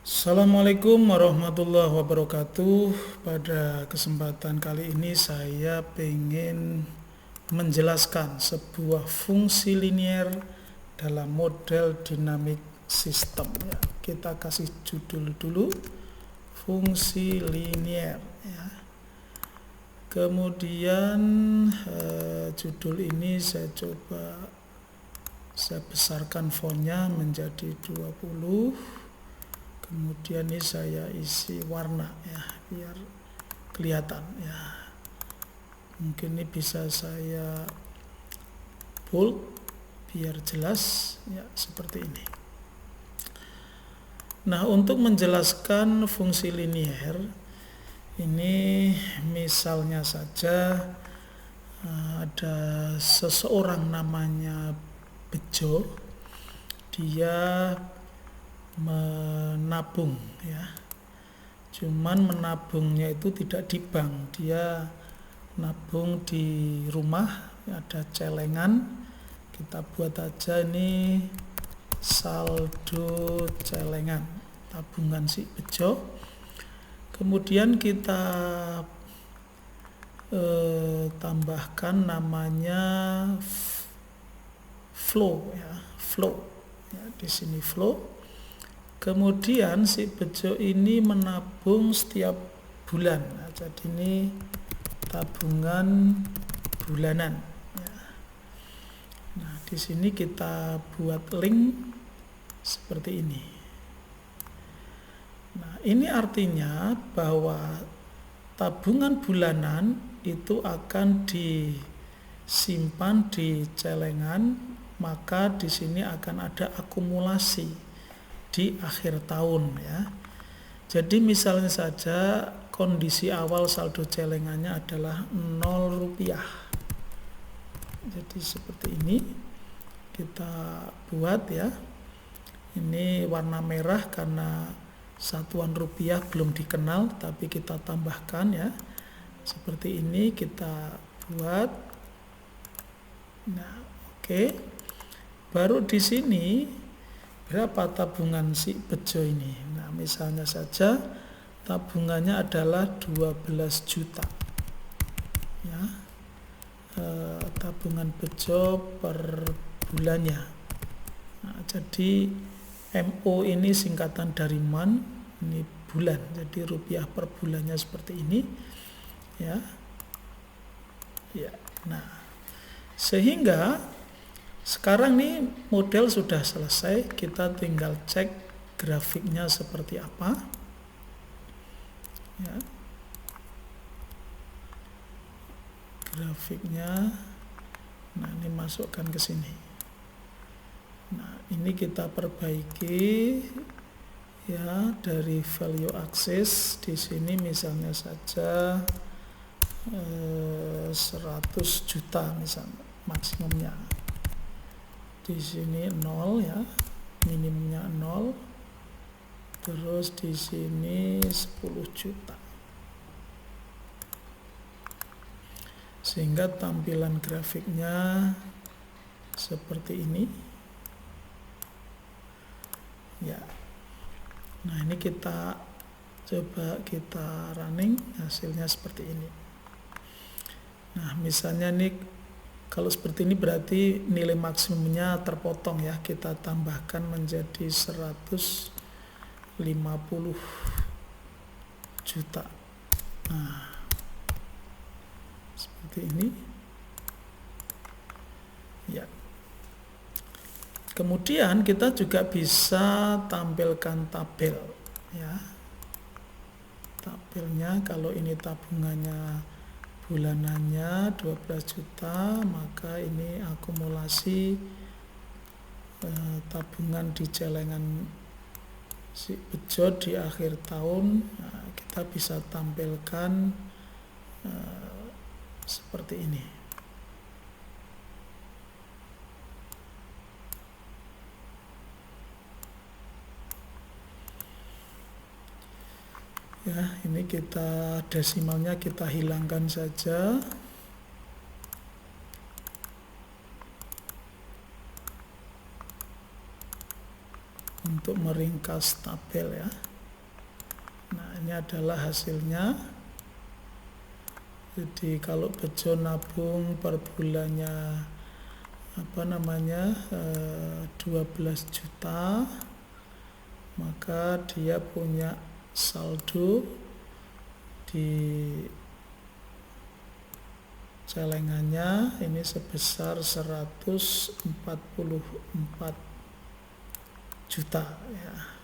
Assalamualaikum warahmatullahi wabarakatuh. Pada kesempatan kali ini saya ingin menjelaskan sebuah fungsi linier dalam model dynamic system ya. Kita kasih judul dulu, fungsi linier ya. Kemudian judul ini saya besarkan fontnya menjadi 20. Kemudian ini saya isi warna ya biar kelihatan ya. Mungkin ini bisa saya bold biar jelas ya, seperti ini. Nah, untuk menjelaskan fungsi linier ini misalnya saja ada seseorang namanya Bejo, dia menabung ya. Cuman menabungnya itu tidak di bank, dia nabung di rumah, ada celengan. Kita buat aja ini saldo celengan tabungan si Bejo. Kemudian kita tambahkan namanya flow ya, flow ya, di sini flow. Kemudian si Bejo ini menabung setiap bulan. Nah, jadi ini tabungan bulanan ya. Nah, di sini kita buat link seperti ini. Nah, ini artinya bahwa tabungan bulanan itu akan disimpan di celengan, maka di sini akan ada akumulasi di akhir tahun ya. Jadi misalnya saja kondisi awal saldo celengannya adalah 0 rupiah. Jadi seperti ini kita buat ya. Ini warna merah karena satuan rupiah belum dikenal, tapi kita tambahkan ya. Seperti ini kita buat. Nah, oke. Baru di sini berapa tabungan si Bejo ini? Nah, misalnya saja tabungannya adalah 12 juta. Ya. Tabungan Bejo per bulannya. Nah, jadi MO ini singkatan dari month, ini bulan. Jadi rupiah per bulannya seperti ini. Ya. Ya. Nah, sehingga sekarang nih model sudah selesai, kita tinggal cek grafiknya seperti apa. Ya. Grafiknya, nah ini masukkan ke sini. Nah, ini kita perbaiki ya dari value axis. Di sini misalnya saja 100 juta misalnya maksimumnya. Di sini 0 ya, minimumnya 0. Terus di sini 10 juta. Sehingga tampilan grafiknya seperti ini. Ya. Nah, ini kita coba kita running, hasilnya seperti ini. Nah, misalnya nih kalau seperti ini berarti nilai maksimumnya terpotong ya, kita tambahkan menjadi 150 juta. Nah, seperti ini. Ya. Kemudian kita juga bisa tampilkan tabel ya. Tabelnya kalau ini tabungannya bulanannya 12 juta, maka ini akumulasi tabungan di celengan si Bejo di akhir tahun. Nah, kita bisa tampilkan seperti ini. Ya, ini kita desimalnya kita hilangkan saja. Untuk meringkas tabel ya. ini adalah hasilnya. Jadi kalau Bejo nabung per bulannya 12 juta, maka dia punya saldo di celengannya ini sebesar 144 juta ya.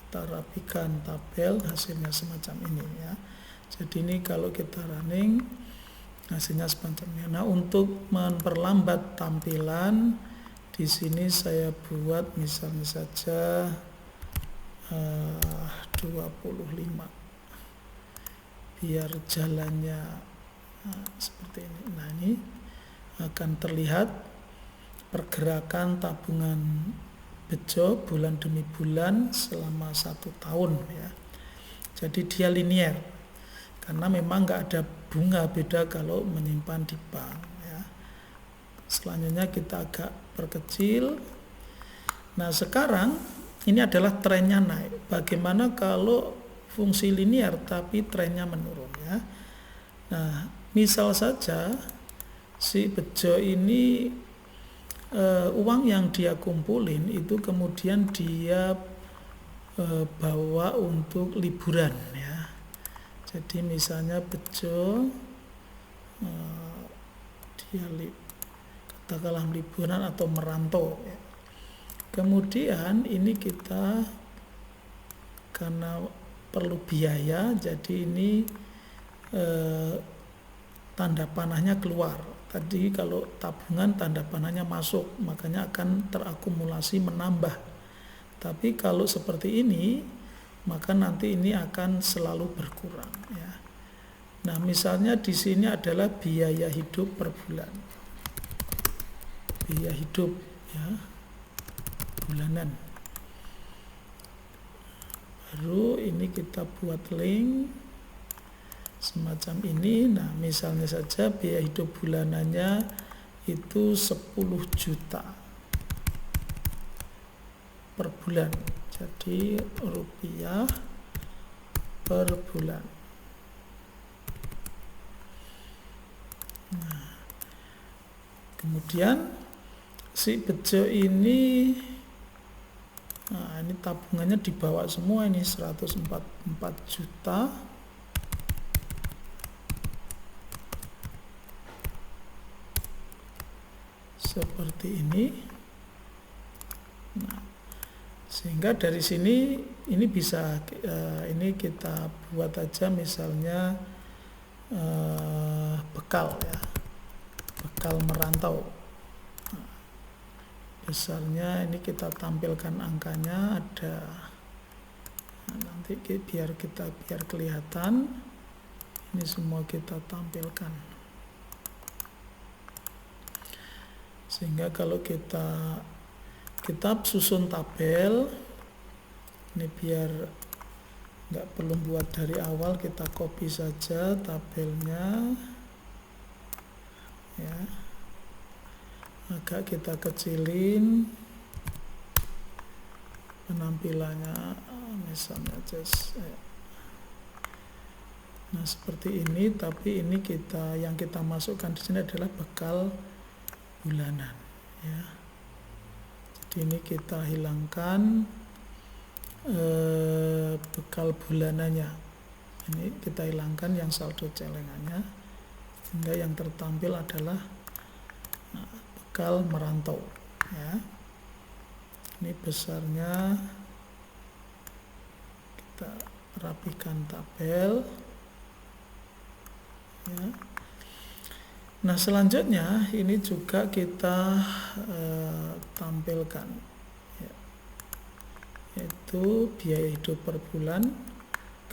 Kita rapikan tabel, hasilnya semacam ini ya. Jadi ini kalau kita running hasilnya semacam ini. Nah, untuk memperlambat tampilan di sini saya buat misalnya saja 25 biar jalannya seperti ini. Nah, ini akan terlihat pergerakan tabungan Bejo bulan demi bulan selama 1 tahun ya. Jadi dia linear karena memang nggak ada bunga, beda kalau menyimpan di bank ya. Selanjutnya kita agak perkecil. Nah, sekarang ini adalah trennya naik. Bagaimana kalau fungsi linear tapi trennya menurun ya. Nah, misal saja si Bejo ini uang yang dia kumpulin itu kemudian dia bawa untuk liburan ya. Jadi misalnya Bejo dia katakanlah liburan atau merantau ya. Kemudian ini kita karena perlu biaya, jadi ini tanda panahnya keluar. Tadi kalau tabungan tanda panahnya masuk, makanya akan terakumulasi menambah. Tapi kalau seperti ini, maka nanti ini akan selalu berkurang ya. Nah, misalnya di sini adalah biaya hidup per bulan. Biaya hidup ya, bulanan. Baru ini kita buat link semacam ini. Nah, misalnya saja biaya hidup bulanannya itu 10 juta per bulan. Jadi rupiah per bulan. Nah, kemudian si Bejo ini, nah ini tabungannya dibawa semua, ini 144 juta. Seperti ini. Nah, sehingga dari sini ini bisa ini kita buat aja misalnya bekal ya, bekal merantau. Nah, besarnya ini kita tampilkan angkanya ada. Nah, nanti biar kelihatan ini semua kita tampilkan. Sehingga kalau kita susun tabel ini biar nggak perlu buat dari awal, kita copy saja tabelnya ya, agak kita kecilin penampilannya misalnya nah seperti ini. Tapi ini yang kita masukkan di sini adalah bekal bulanan ya. Jadi ini kita hilangkan bekal bulanannya, ini kita hilangkan yang saldo celengannya, sehingga yang tertampil adalah bekal merantau ya. Ini besarnya kita rapikan tabel ya. Nah, selanjutnya ini juga kita tampilkan ya, yaitu biaya hidup per bulan,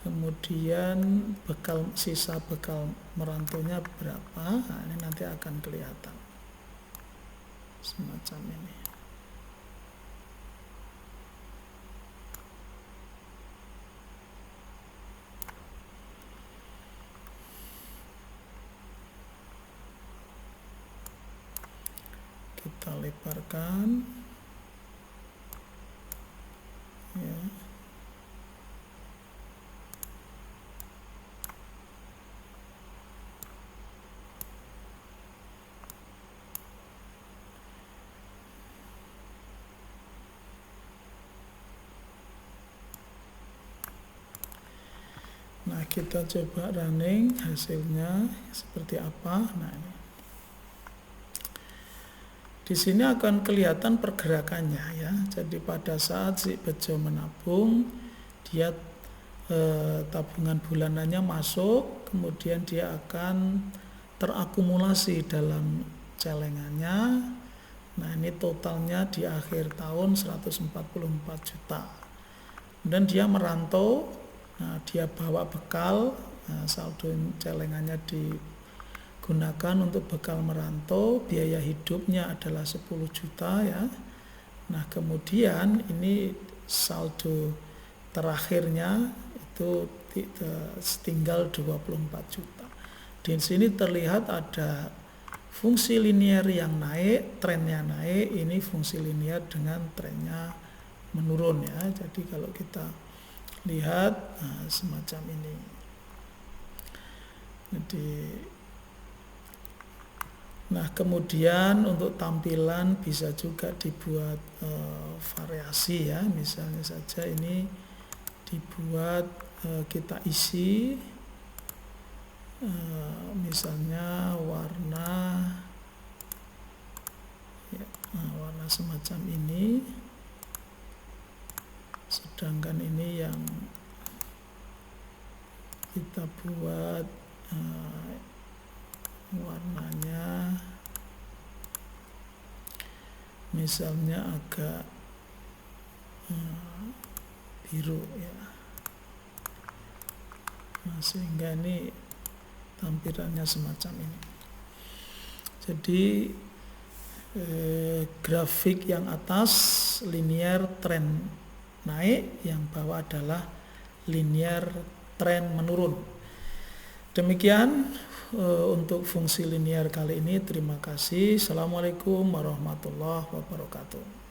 kemudian sisa bekal merantaunya berapa. Nah, ini nanti akan kelihatan semacam ini. Kita lebarkan. kita coba running hasilnya seperti apa. Nah, ini. Di sini akan kelihatan pergerakannya ya. Jadi pada saat si Bejo menabung, dia tabungan bulanannya masuk, kemudian dia akan terakumulasi dalam celengannya. Nah, ini totalnya di akhir tahun 144 juta. Kemudian dia merantau, nah dia bawa bekal, nah, saldo celengannya digunakan untuk bekal merantau, biaya hidupnya adalah 10 juta ya. Nah, kemudian ini saldo terakhirnya itu tinggal 24 juta. Di sini terlihat ada fungsi linier yang naik, trennya naik, ini fungsi linier dengan trennya menurun ya. Jadi kalau kita lihat semacam ini. Jadi nah, kemudian untuk tampilan bisa juga dibuat variasi ya. Misalnya saja ini dibuat kita isi misalnya warna ya, warna semacam ini, sedangkan ini yang kita buat warnanya misalnya agak biru ya. Nah, sehingga ini tampilannya semacam ini. Jadi grafik yang atas linear tren naik, yang bawah adalah linear tren menurun. Demikian untuk fungsi linear kali ini. Terima kasih. Assalamualaikum warahmatullahi wabarakatuh.